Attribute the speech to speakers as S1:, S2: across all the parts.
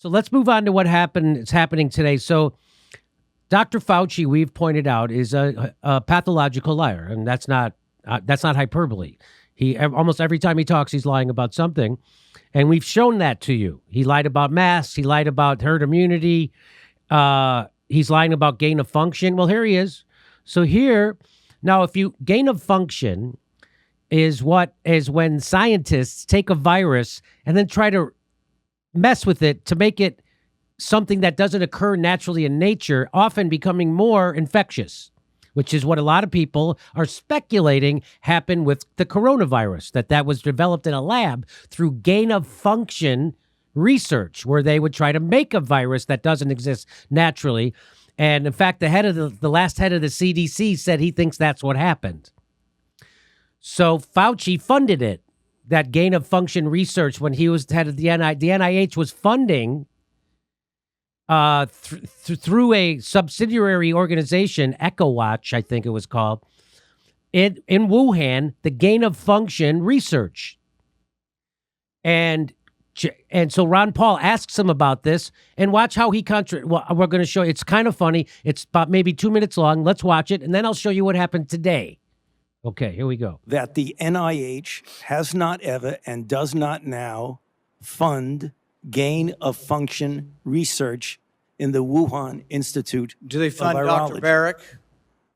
S1: So let's move on to what happened. It's happening today. So Dr. Fauci, we've pointed out, is a pathological liar, and that's not hyperbole. He almost every time he talks, he's lying about something, and we've shown that to you. He lied about masks. He lied about herd immunity. He's lying about gain of function. Well, here he is. So here, now, if you gain of function is when scientists take a virus and then try to mess with it to make it something that doesn't occur naturally in nature, often becoming more infectious, which is what a lot of people are speculating happened with the coronavirus, that was developed in a lab through gain of function research, where they would try to make a virus that doesn't exist naturally. And in fact, the last head of the CDC said he thinks that's what happened. So Fauci funded it, that gain of function research, when he was head of the NIH. The NIH was funding through a subsidiary organization, EcoWatch, I think it was called, in Wuhan, the gain of function research. And so Ron Paul asks him about this, and watch how he well, we're going to show you. It's kind of funny. It's about maybe 2 minutes long. Let's watch it, and then I'll show you what happened today. Okay, here we go.
S2: That the NIH has not ever and does not now fund gain of function research in the Wuhan Institute.
S3: Do they fund
S2: of
S3: Dr.
S2: Virology.
S3: Barrick?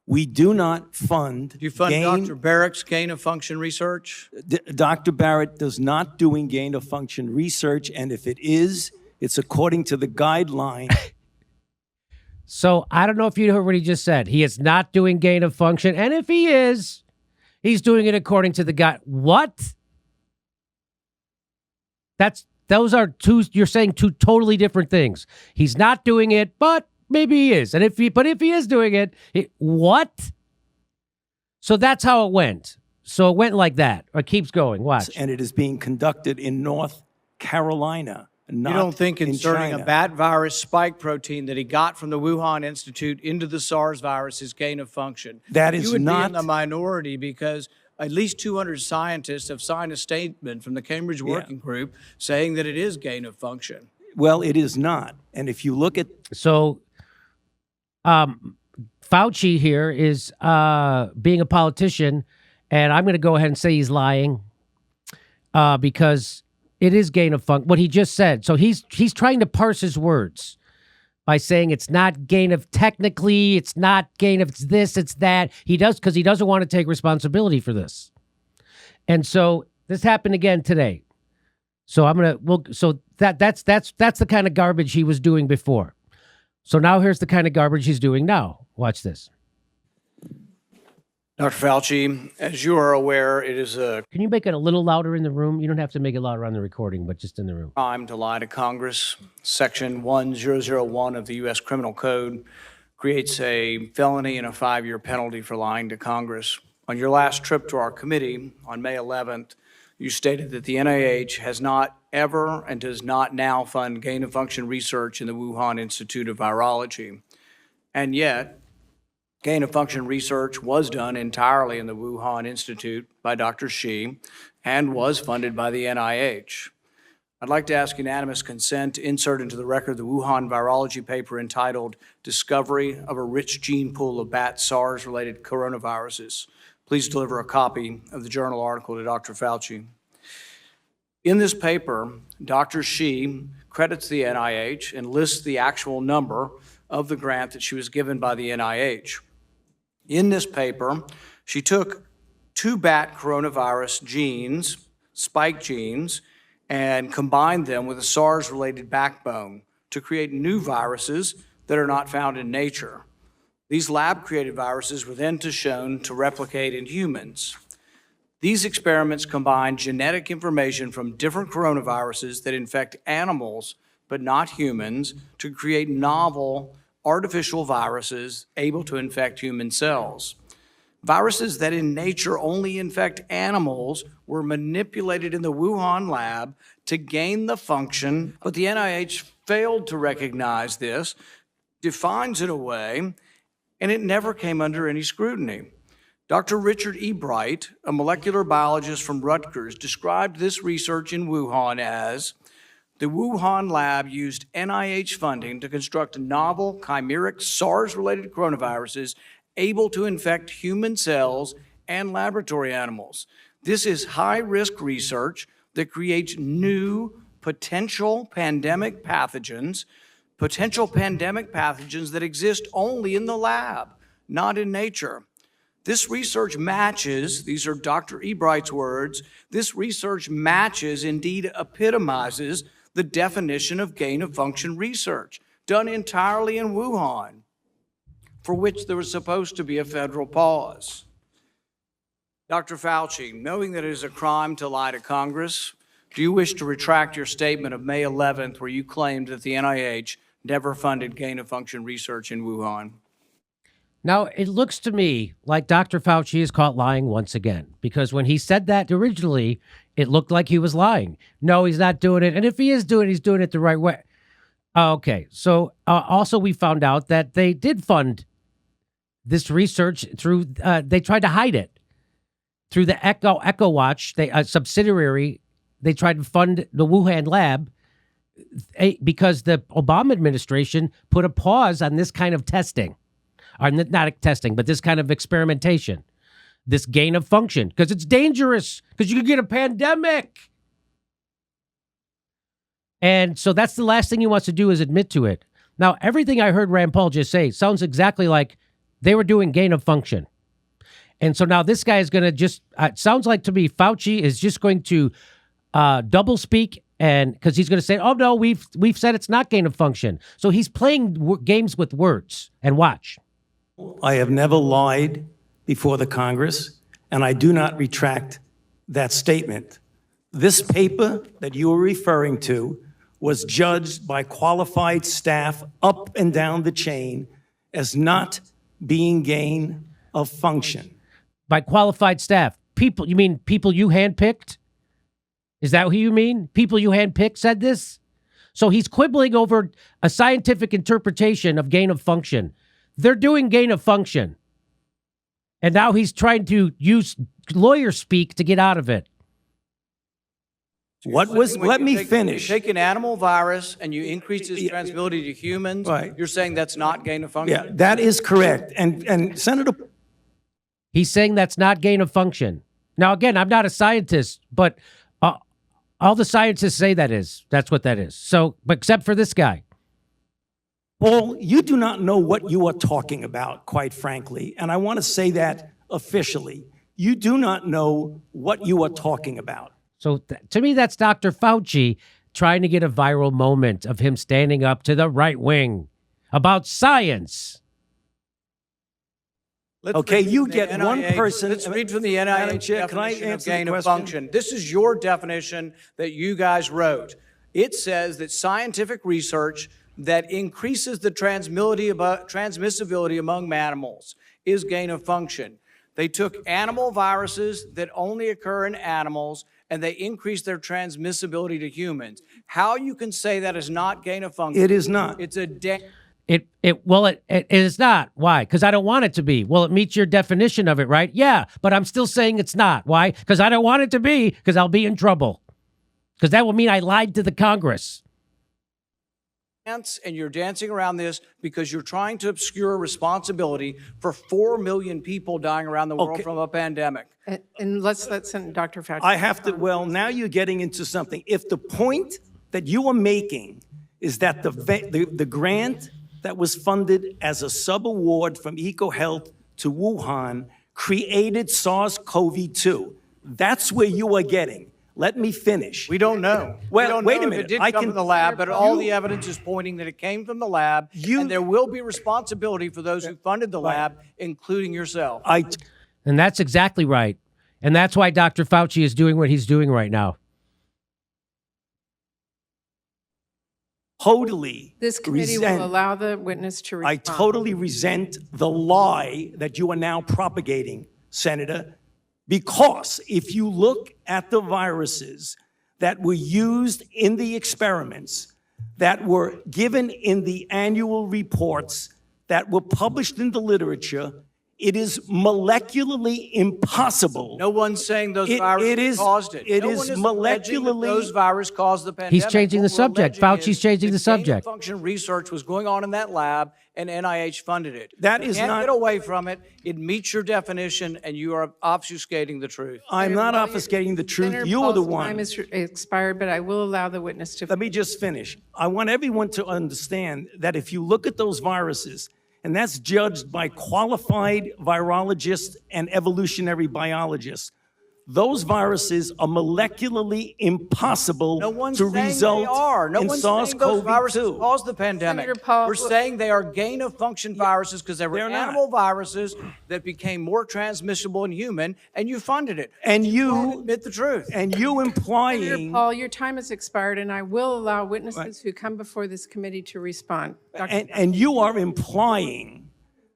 S2: We do not fund.
S3: Do you fund Dr. Barrick's gain of function research?
S2: Dr. Barrett does not doing gain of function research, and if it is, it's according to the guideline.
S1: So I don't know if you heard what he just said. He is not doing gain of function, and if he is, he's doing it according to the guide. What? Those are you're saying two totally different things. He's not doing it, but maybe he is. And if he is doing it, what? So that's how it went. So it went like that. It keeps going. Watch.
S2: And it is being conducted in North Carolina, not
S3: You don't think
S2: in
S3: inserting
S2: China.
S3: a bat virus spike protein that he got from the Wuhan Institute into the SARS virus is gain of function?
S2: That is
S3: You would
S2: not-
S3: be in the minority because at least 200 scientists have signed a statement from the Cambridge Working Group saying that it is gain of function.
S2: Well, it is not. And if you look at...
S1: So Fauci here is being a politician, and I'm going to go ahead and say he's lying because it is gain of function. What he just said. So he's trying to parse his words by saying it's not gain of technically, it's not gain of this, it's that. He does because he doesn't want to take responsibility for this. And so this happened again today. So that's the kind of garbage he was doing before. So now here's the kind of garbage he's doing now. Watch this.
S3: Dr. Fauci, as you are aware, it is a
S1: Can you make it a little louder in the room? You don't have to make it louder on the recording, but just in the room.
S3: crime to lie to Congress. Section 1001 of the U.S. Criminal Code creates a felony and a 5-year penalty for lying to Congress. On your last trip to our committee on May 11th, you stated that the NIH has not ever and does not now fund gain-of-function research in the Wuhan Institute of Virology. And yet, gain-of-function research was done entirely in the Wuhan Institute by Dr. Shi and was funded by the NIH. I'd like to ask unanimous consent to insert into the record the Wuhan virology paper entitled Discovery of a Rich Gene Pool of Bat SARS-Related Coronaviruses. Please deliver a copy of the journal article to Dr. Fauci. In this paper, Dr. Shi credits the NIH and lists the actual number of the grant that she was given by the NIH. In this paper, she took 2 bat coronavirus genes, spike genes, and combined them with a SARS-related backbone to create new viruses that are not found in nature. These lab-created viruses were then shown to replicate in humans. These experiments combined genetic information from different coronaviruses that infect animals but not humans to create novel artificial viruses able to infect human cells. Viruses that in nature only infect animals were manipulated in the Wuhan lab to gain the function, but the NIH failed to recognize this, defines it away, and it never came under any scrutiny. Dr. Richard E. Bright, a molecular biologist from Rutgers, described this research in Wuhan as The Wuhan lab used NIH funding to construct novel chimeric SARS-related coronaviruses able to infect human cells and laboratory animals. This is high-risk research that creates new potential pandemic pathogens that exist only in the lab, not in nature. This research matches, these are Dr. Ebright's words, this research matches, indeed epitomizes, the definition of gain-of-function research, done entirely in Wuhan, for which there was supposed to be a federal pause. Dr. Fauci, knowing that it is a crime to lie to Congress, do you wish to retract your statement of May 11th where you claimed that the NIH never funded gain-of-function research in Wuhan?
S1: Now, it looks to me like Dr. Fauci is caught lying once again, because when he said that originally, it looked like he was lying. No, he's not doing it. And if he is doing it, he's doing it the right way. Okay. So also we found out that they did fund this research through, they tried to hide it through the Echo Watch, a subsidiary. They tried to fund the Wuhan lab because the Obama administration put a pause on this kind of testing. Or not testing, but this kind of experimentation, this gain of function, because it's dangerous, because you could get a pandemic. And so that's the last thing he wants to do is admit to it. Now, everything I heard Rand Paul just say sounds exactly like they were doing gain of function. And so now this guy is going to just, it sounds like to me, Fauci is just going to double speak, and because he's going to say, oh, no, we've said it's not gain of function. So he's playing games with words. And watch.
S2: I have never lied before the Congress, and I do not retract that statement. This paper that you are referring to was judged by qualified staff up and down the chain as not being gain of function.
S1: By qualified staff? People, you mean people you handpicked? Is that who you mean? People you handpicked said this? So he's quibbling over a scientific interpretation of gain of function. They're doing gain of function. And now he's trying to use lawyer speak to get out of it.
S2: Let me finish.
S3: You take an animal virus and you increase its transmissibility to humans.
S2: Right.
S3: You're saying that's not gain of function?
S2: Yeah, that is correct. And Senator...
S1: He's saying that's not gain of function. Now, again, I'm not a scientist, but all the scientists say that's what that is. So, but except for this guy.
S2: Paul, you do not know what you are talking about, quite frankly. And I want to say that officially. You do not know what you are talking about.
S1: So to me, that's Dr. Fauci trying to get a viral moment of him standing up to the right wing about science.
S2: Okay, you get one person.
S3: Let's read from the NIH definition of gain of function. This is your definition that you guys wrote. It says that scientific research that increases the transmissibility among mammals is gain of function. They took animal viruses that only occur in animals and they increased their transmissibility to humans. How you can say that is not gain of function?
S2: It is not.
S3: It's a
S1: It is not. Why? Because I don't want it to be. Well, it meets your definition of it, right? Yeah, but I'm still saying it's not. Why? Because I don't want it to be, because I'll be in trouble. Because that will mean I lied to the Congress.
S3: And you're dancing around this because you're trying to obscure responsibility for 4 million people dying around the world from a pandemic.
S4: And let's send Dr. Fauci.
S2: I have to, well, now you're getting into something. If the point that you are making is that the grant that was funded as a sub-award from EcoHealth to Wuhan created SARS-CoV-2, that's where you are getting. Let me finish.
S3: We don't know.
S2: Well,
S3: we don't
S2: wait
S3: know
S2: a minute.
S3: If it did come from the lab, but all the evidence is pointing that it came from the lab, and there will be responsibility for those who funded the lab, including yourself.
S1: And that's exactly right. And that's why Dr. Fauci is doing what he's doing right now.
S2: Totally.
S4: This committee will allow the witness to respond.
S2: I totally resent the lie that you are now propagating, Senator, because if you look at the viruses that were used in the experiments, that were given in the annual reports, that were published in the literature, It is molecularly impossible.
S3: No one's saying those
S2: It
S3: viruses caused it.
S2: it
S3: No
S2: is
S3: one is alleging that
S2: molecularly-
S3: those viruses caused the pandemic.
S1: He's changing the
S3: What we're
S1: subject.
S3: alleging
S1: Fauci's
S3: is
S1: changing the
S3: that
S1: subject.
S3: gain-of-function research was going on in that lab, and NIH funded it.
S2: That
S3: You
S2: is
S3: can't
S2: not-
S3: get away from it. It meets your definition, and you are obfuscating the truth.
S2: I'm not
S4: Well,
S2: obfuscating the truth.
S4: Senator
S2: You are the
S4: Paul's
S2: one.
S4: time is expired, but I will allow the witness to.
S2: Let me just finish. I want everyone to understand that if you look at those viruses, and that's judged by qualified virologists and evolutionary biologists, those viruses are molecularly impossible
S3: No one's
S2: to
S3: saying
S2: result
S3: they are. No
S2: in
S3: one's saying those viruses
S2: SARS-CoV-2.
S3: caused the pandemic.
S4: Senator Paul,
S3: We're saying they are gain-of-function viruses because they were
S2: They're not.
S3: animal viruses that became more transmissible in human, and you funded it.
S2: And
S3: won't
S2: you,
S3: admit the truth.
S2: and you
S4: Senator
S2: implying,
S4: Paul, your time has expired, and I will allow witnesses who come before this committee to respond.
S2: and you are implying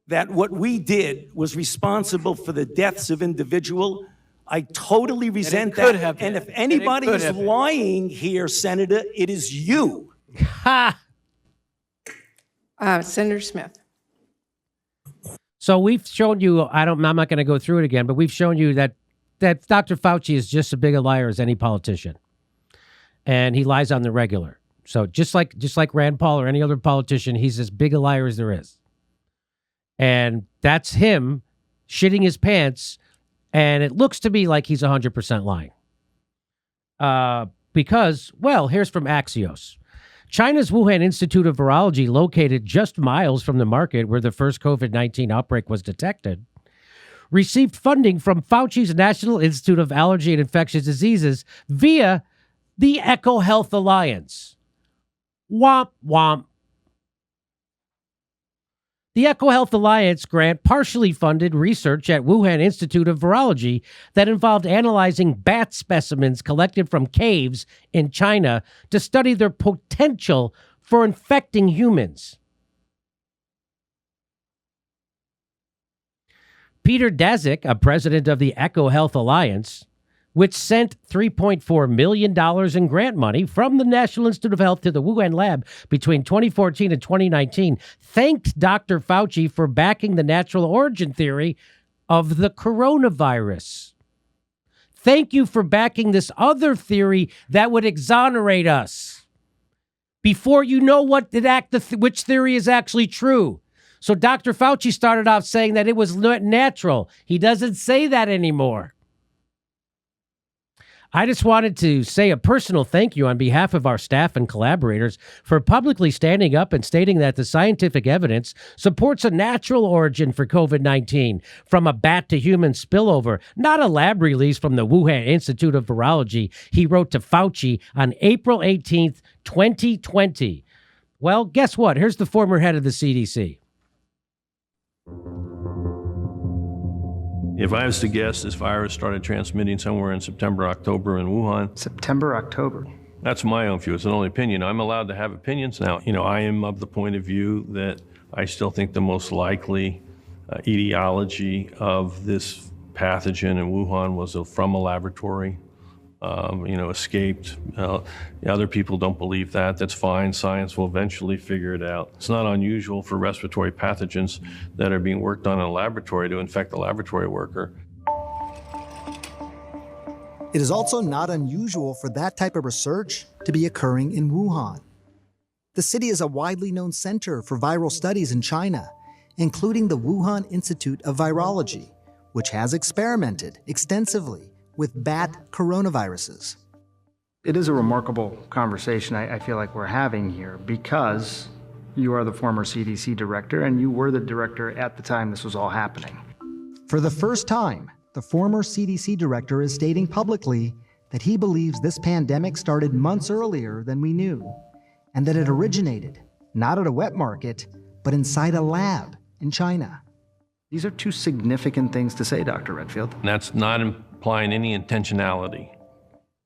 S2: that what we did was responsible for the deaths of individual. I totally resent
S3: could
S2: that.
S3: have been.
S2: And if
S3: And it
S2: anybody
S3: could
S2: is
S3: have been.
S2: lying here, Senator, it is you.
S1: Ha!
S4: Senator Smith.
S1: So we've shown you, I'm not going to go through it again, but we've shown you that Dr. Fauci is just as big a liar as any politician. And he lies on the regular. So just like Rand Paul or any other politician, he's as big a liar as there is. And that's him shitting his pants, and it looks to me like he's 100% lying. Because, well, here's from Axios. China's Wuhan Institute of Virology, located just miles from the market where the first COVID-19 outbreak was detected, received funding from Fauci's National Institute of Allergy and Infectious Diseases via the EcoHealth Alliance. Womp, womp. The EcoHealth Alliance grant partially funded research at Wuhan Institute of Virology that involved analyzing bat specimens collected from caves in China to study their potential for infecting humans. Peter Daszak, a president of the EcoHealth Alliance, which sent $3.4 million in grant money from the National Institute of Health to the Wuhan lab between 2014 and 2019, thanked Dr. Fauci for backing the natural origin theory of the coronavirus. Thank you for backing this other theory that would exonerate us before you know which theory is actually true. So Dr. Fauci started off saying that it was natural. He doesn't say that anymore. I just wanted to say a personal thank you on behalf of our staff and collaborators for publicly standing up and stating that the scientific evidence supports a natural origin for COVID-19 from a bat to human spillover, not a lab release from the Wuhan Institute of Virology, he wrote to Fauci on April 18th, 2020. Well, guess what? Here's the former head of the CDC.
S5: If I was to guess, this virus started transmitting somewhere in September, October in Wuhan.
S6: September, October.
S5: That's my own view. It's an only opinion. I'm allowed to have opinions. Now, I am of the point of view that I still think the most likely etiology of this pathogen in Wuhan was from a laboratory, escaped. Other people don't believe that. That's fine. Science will eventually figure it out. It's not unusual for respiratory pathogens that are being worked on in a laboratory to infect a laboratory worker.
S7: It is also not unusual for that type of research to be occurring in Wuhan. The city is a widely known center for viral studies in China, including the Wuhan Institute of Virology, which has experimented extensively with bat coronaviruses.
S6: It is a remarkable conversation I feel like we're having here because you are the former CDC director and you were the director at the time this was all happening.
S7: For the first time, the former CDC director is stating publicly that he believes this pandemic started months earlier than we knew, and that it originated not at a wet market, but inside a lab in China.
S6: These are two significant things to say, Dr. Redfield.
S5: And that's not implying any intentionality.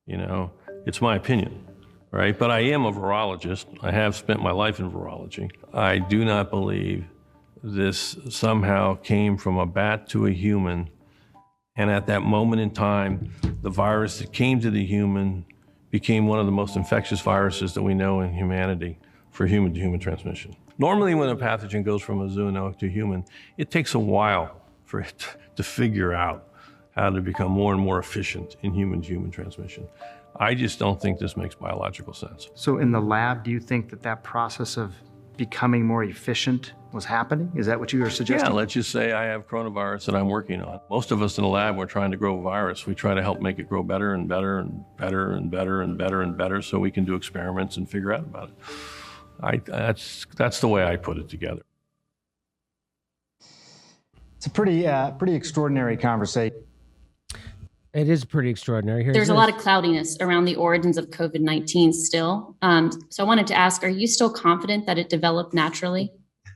S5: It's my opinion, right? But I am a virologist. I have spent my life in virology. I do not believe this somehow came from a bat to a human. And at that moment in time, the virus that came to the human became one of the most infectious viruses that we know in humanity for human-to-human transmission. Normally, when a pathogen goes from a zoonotic to human, it takes a while for it to figure out how to become more and more efficient in human-to-human transmission. I just don't think this makes biological sense.
S6: So in the lab, do you think that that process of becoming more efficient was happening? Is that what you are suggesting?
S5: Yeah, let's just say I have coronavirus that I'm working on. Most of us in the lab, we're trying to grow a virus. We try to help make it grow better and better and better and better and better and better so we can do experiments and figure out about it. That's the way I put it together.
S6: It's a pretty extraordinary conversation.
S1: It is pretty extraordinary.
S8: There's a lot of cloudiness around the origins of COVID-19 still. So I wanted to ask, are you still confident that it developed naturally?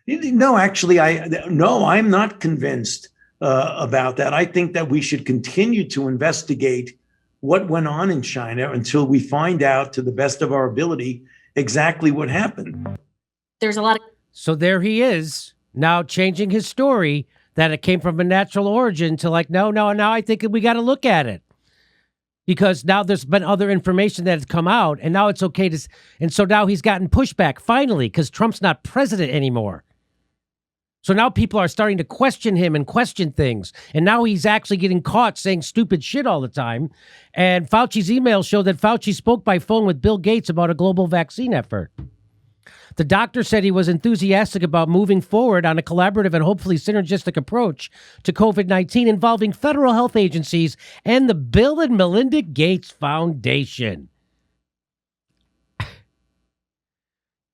S2: No, actually, I'm not convinced about that. I think that we should continue to investigate what went on in China until we find out, to the best of our ability, exactly what happened.
S8: There's a lot of...
S1: So there he is, now changing his story that it came from a natural origin to like, no, now I think we got to look at it. Because now there's been other information that has come out, and now it's okay to... And so now he's gotten pushback, finally, because Trump's not president anymore. So now people are starting to question him and question things. And now he's actually getting caught saying stupid shit all the time. And Fauci's emails show that Fauci spoke by phone with Bill Gates about a global vaccine effort. The doctor said he was enthusiastic about moving forward on a collaborative and hopefully synergistic approach to COVID-19 involving federal health agencies and the Bill and Melinda Gates Foundation.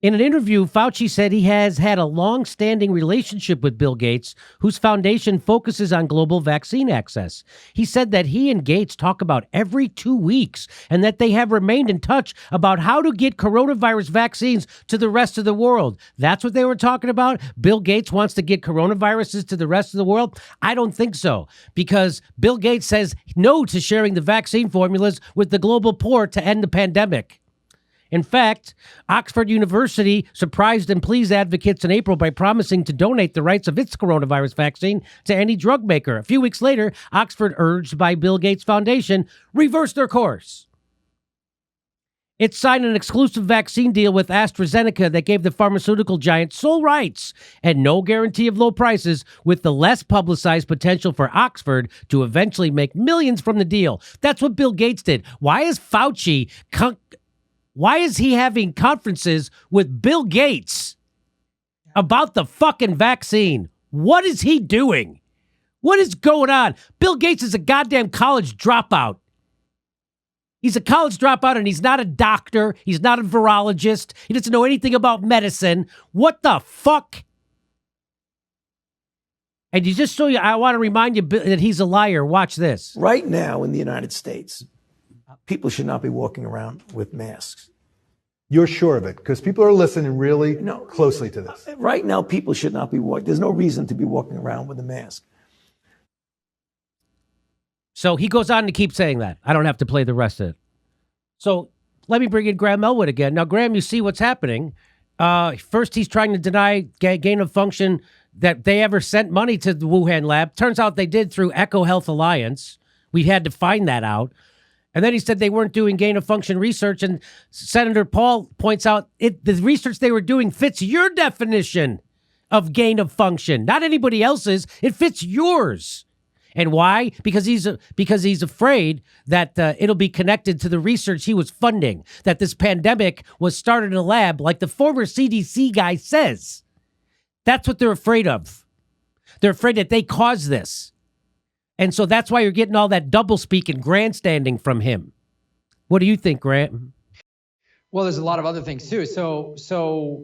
S1: In an interview, Fauci said he has had a long-standing relationship with Bill Gates, whose foundation focuses on global vaccine access. He said that he and Gates talk about every 2 weeks and that they have remained in touch about how to get coronavirus vaccines to the rest of the world. That's what they were talking about? Bill Gates wants to get coronaviruses to the rest of the world? I don't think so, because Bill Gates says no to sharing the vaccine formulas with the global poor to end the pandemic. In fact, Oxford University surprised and pleased advocates in April by promising to donate the rights of its coronavirus vaccine to any drug maker. A few weeks later, Oxford, urged by Bill Gates Foundation, reversed their course. It signed an exclusive vaccine deal with AstraZeneca that gave the pharmaceutical giant sole rights and no guarantee of low prices, with the less publicized potential for Oxford to eventually make millions from the deal. That's what Bill Gates did. Why is Fauci... Why is he having conferences with Bill Gates about the fucking vaccine? What is he doing? What is going on? Bill Gates is a goddamn college dropout. He's a college dropout and he's not a doctor. He's not a virologist. He doesn't know anything about medicine. What the fuck? And just so I want to remind you that he's a liar. Watch this.
S2: Right now in the United States, people should not be walking around with masks.
S9: You're sure of it? Because people are listening really closely to this.
S2: Right now, people should not be walking. There's no reason to be walking around with a mask.
S1: So he goes on to keep saying that. I don't have to play the rest of it. So let me bring in Graham Elwood again. Now, Graham, you see what's happening. First, he's trying to deny gain of function that they ever sent money to the Wuhan lab. Turns out they did through Echo Health Alliance. We had to find that out. And then he said they weren't doing gain-of-function research, and Senator Paul points out the research they were doing fits your definition of gain-of-function, not anybody else's. It fits yours. And why? Because he's afraid that it'll be connected to the research he was funding, that this pandemic was started in a lab, like the former CDC guy says. That's what they're afraid of. They're afraid that they caused this. And so that's why you're getting all that doublespeak and grandstanding from him. What do you think, Grant?
S10: Well, there's a lot of other things too. So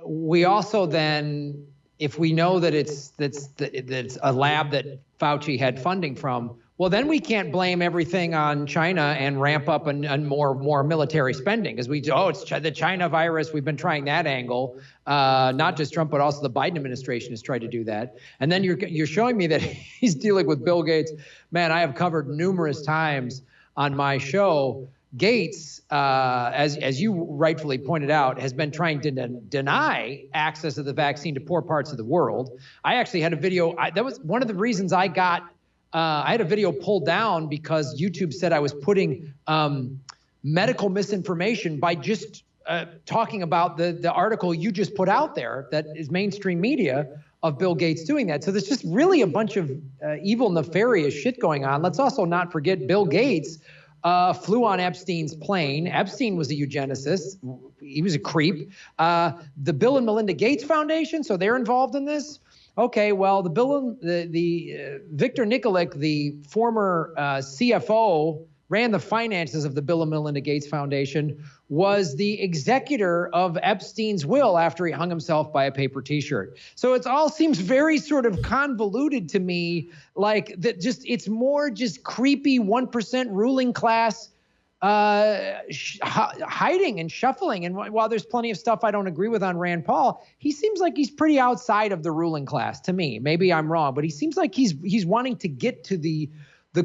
S10: we also then, if we know that it's a lab that Fauci had funding from, well, then we can't blame everything on China and ramp up and more military spending, because it's the China virus. We've been trying that angle. Not just Trump, but also the Biden administration has tried to do that. And then you're showing me that he's dealing with Bill Gates. Man, I have covered numerous times on my show. Gates, as you rightfully pointed out, has been trying to deny access to the vaccine to poor parts of the world. I actually had a video. That was one of the reasons I got. I had a video pulled down because YouTube said I was putting medical misinformation by just talking about the article you just put out there that is mainstream media of Bill Gates doing that. So there's just really a bunch of evil, nefarious shit going on. Let's also not forget Bill Gates flew on Epstein's plane. Epstein was a eugenicist. He was a creep. The Bill and Melinda Gates Foundation, so they're involved in this. Okay, well, the Victor Nikolic, the former CFO, ran the finances of the Bill and Melinda Gates Foundation, was the executor of Epstein's will after he hung himself by a paper T-shirt. So it all seems very sort of convoluted to me, like that. Just it's more just creepy 1% ruling class hiding and shuffling. And while there's plenty of stuff I don't agree with on Rand Paul, he seems like he's pretty outside of the ruling class to me. Maybe I'm wrong, but he seems like he's wanting to get to the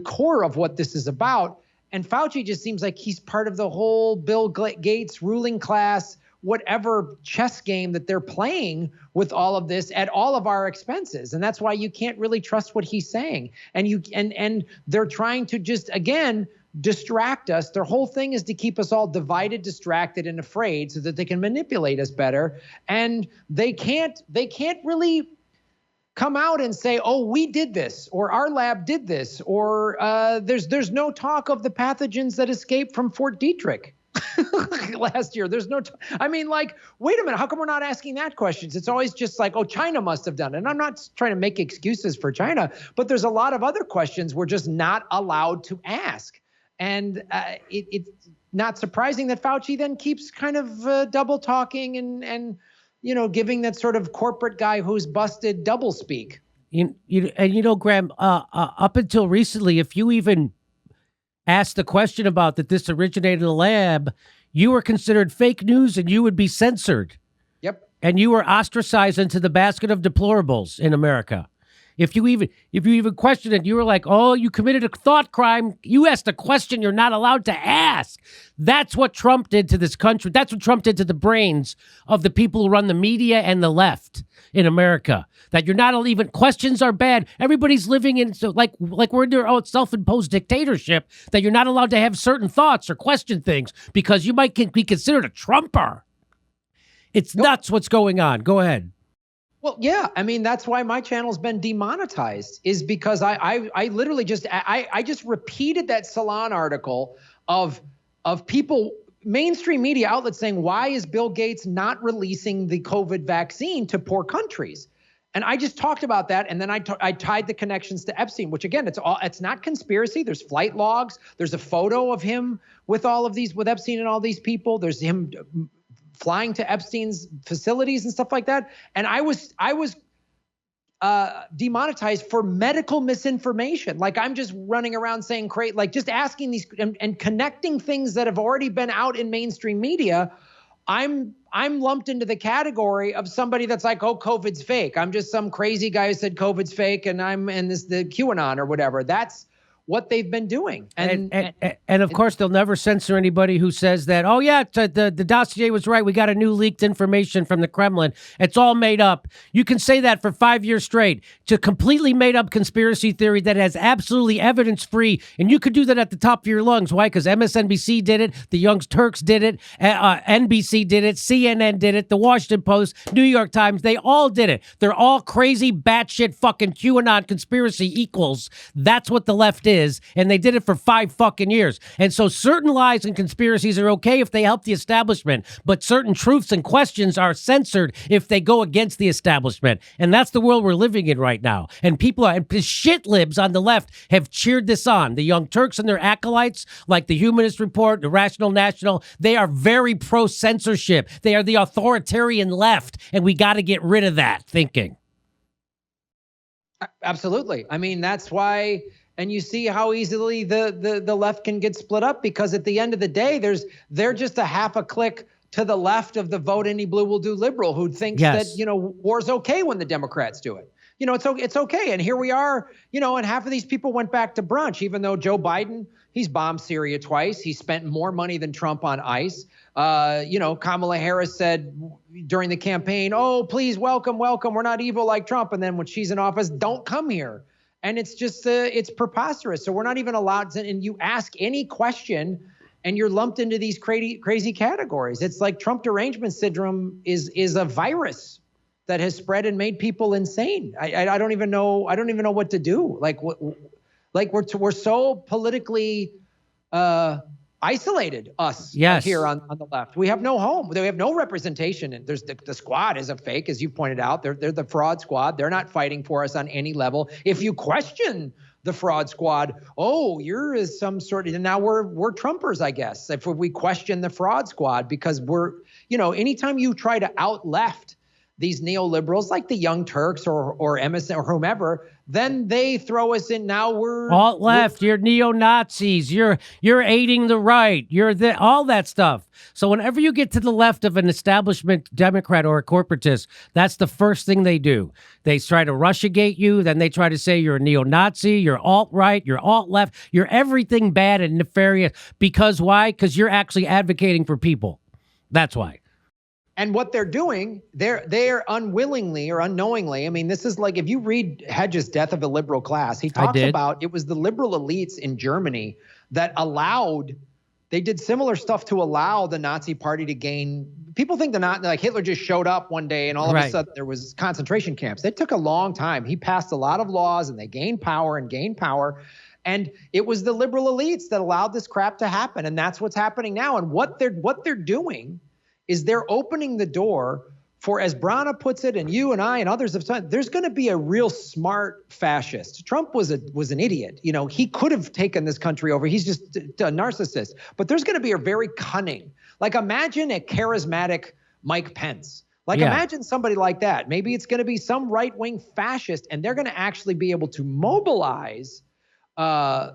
S10: core of what this is about. And Fauci just seems like he's part of the whole Bill Gates ruling class, whatever chess game that they're playing with all of this at all of our expenses. And that's why you can't really trust what he's saying. And they're trying to just, again, distract us. Their whole thing is to keep us all divided, distracted, and afraid so that they can manipulate us better. And they can't really come out and say, oh, we did this, or our lab did this, or there's no talk of the pathogens that escaped from Fort Detrick last year. There's no, I mean, like, wait a minute, how come we're not asking that questions? It's always just like, oh, China must have done it. And I'm not trying to make excuses for China, but there's a lot of other questions we're just not allowed to ask. And it's not surprising that Fauci then keeps kind of double talking and giving that sort of corporate guy who's busted double speak.
S1: Graham, up until recently, if you even asked the question about that this originated in a lab, you were considered fake news and you would be censored.
S10: Yep.
S1: And you were ostracized into the basket of deplorables in America. If you even questioned it, you were like, oh, you committed a thought crime. You asked a question you're not allowed to ask. That's what Trump did to this country. That's what Trump did to the brains of the people who run the media and the left in America. That you're not even, questions are bad. Everybody's living in, so like we're in their own self-imposed dictatorship, that you're not allowed to have certain thoughts or question things because you might be considered a Trumper. It's nuts what's going on. Go ahead.
S10: Well, yeah, I mean, that's why my channel's been demonetized, is because I literally just repeated that Salon article of people, mainstream media outlets saying, why is Bill Gates not releasing the COVID vaccine to poor countries? And I just talked about that, and then I tied the connections to Epstein, which again, it's not conspiracy. There's flight logs. There's a photo of him with Epstein and all these people. There's him flying to Epstein's facilities and stuff like that. And I was demonetized for medical misinformation. Like, I'm just running around saying, like, just asking these and connecting things that have already been out in mainstream media. I'm lumped into the category of somebody that's like, oh, COVID's fake. I'm just some crazy guy who said COVID's fake, and I'm in the QAnon or whatever. That's what they've been doing.
S1: And of course, they'll never censor anybody who says that, oh, yeah, the dossier was right. We got a new leaked information from the Kremlin. It's all made up. You can say that for 5 years straight. It's a completely made up conspiracy theory that has absolutely evidence free. And you could do that at the top of your lungs. Why? Because MSNBC did it. The Young Turks did it. NBC did it. CNN did it. The Washington Post, New York Times, they all did it. They're all crazy, batshit fucking QAnon conspiracy equals. That's what the left is. And they did it for 5 fucking years. And so certain lies and conspiracies are okay if they help the establishment, but certain truths and questions are censored if they go against the establishment. And that's the world we're living in right now. And shit libs on the left have cheered this on. The Young Turks and their acolytes, like the Humanist Report, the Rational National, they are very pro-censorship. They are the authoritarian left, and we got to get rid of that thinking.
S10: Absolutely. I mean, that's why. And you see how easily the left can get split up, because at the end of the day, they're just a half a click to the left of the vote any blue will do liberal who thinks that, war's okay when the Democrats do it. It's okay. And here we are, and half of these people went back to brunch, even though Joe Biden, he's bombed Syria twice. He spent more money than Trump on ICE. Kamala Harris said during the campaign, oh, please, welcome. We're not evil like Trump. And then when she's in office, don't come here. And it's just, it's preposterous. So we're not even allowed to, and you ask any question and you're lumped into these crazy categories. It's like Trump derangement syndrome is a virus. that has spread and made people insane. I don't even know. I don't even know what to do. Like we're so politically isolated, us
S1: Yes.
S10: here on the left. We have no home. We have no representation. And there's the squad is a fake, as you pointed out. They're the fraud squad. They're not fighting for us on any level. If you question the fraud squad, oh, you're some sort of, and now we're Trumpers, I guess, if we question the fraud squad, because anytime you try to out left these neoliberals like the Young Turks or Emerson or whomever, then they throw us in. Now we're
S1: alt left. You're neo-Nazis. You're aiding the right. You're all that stuff. So whenever you get to the left of an establishment Democrat or a corporatist, that's the first thing they do. They try to Russiagate you. Then they try to say you're a neo-Nazi. You're alt-right. You're alt-left. You're everything bad and nefarious. Because why? Because you're actually advocating for people. That's why.
S10: And what they're doing, they're unwillingly or unknowingly. I mean, this is like, if you read Hedges' Death of a Liberal Class, he talks about it was the liberal elites in Germany that they did similar stuff to allow the Nazi party to gain. People think like Hitler just showed up one day and all of a sudden there was concentration camps. It took a long time. He passed a lot of laws and they gained power. And it was the liberal elites that allowed this crap to happen. And that's what's happening now. And what they're doing is they're opening the door for, as Brana puts it, and you and I and others have said, there's going to be a real smart fascist. Trump was an idiot. He could have taken this country over. He's just a narcissist. But there's going to be a very cunning, like imagine a charismatic Mike Pence. Imagine somebody like that. Maybe it's going to be some right-wing fascist, and they're going to actually be able to mobilize the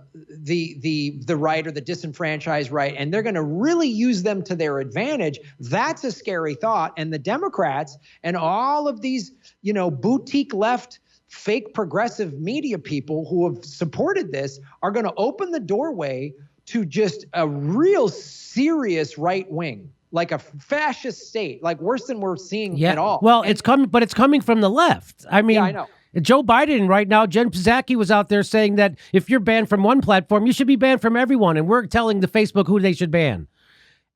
S10: right or the disenfranchised right, and they're going to really use them to their advantage. That's a scary thought. And the Democrats and all of these, boutique left, fake progressive media people who have supported this are going to open the doorway to just a real serious right wing, like a fascist state, like worse than we're seeing at all.
S1: Well, it's coming from the left. I mean,
S10: yeah, I know.
S1: Joe Biden right now, Jen Psaki was out there saying that if you're banned from one platform, you should be banned from everyone. And we're telling the Facebook who they should ban.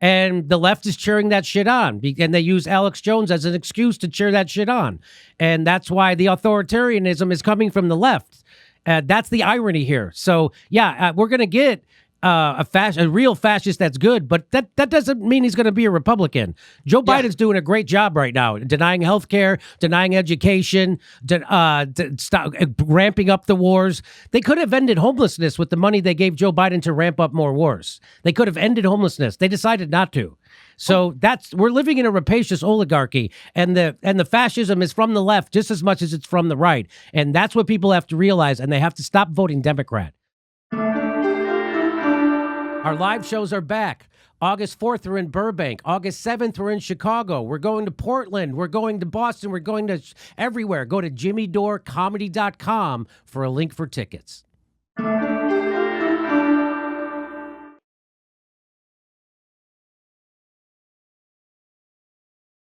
S1: And the left is cheering that shit on. And they use Alex Jones as an excuse to cheer that shit on. And that's why the authoritarianism is coming from the left. That's the irony here. So, we're going to get a real fascist that's good, but that doesn't mean he's going to be a Republican. Joe Biden's doing a great job right now, denying health care, denying education, ramping up the wars. They could have ended homelessness with the money they gave Joe Biden to ramp up more wars. They could have ended homelessness. They decided not to. So we're living in a rapacious oligarchy, and the fascism is from the left just as much as it's from the right. And that's what people have to realize, and they have to stop voting Democrat. Our live shows are back. August 4th, we're in Burbank. August 7th, we're in Chicago. We're going to Portland. We're going to Boston. We're going to everywhere. Go to jimmydorecomedy.com for a link for tickets.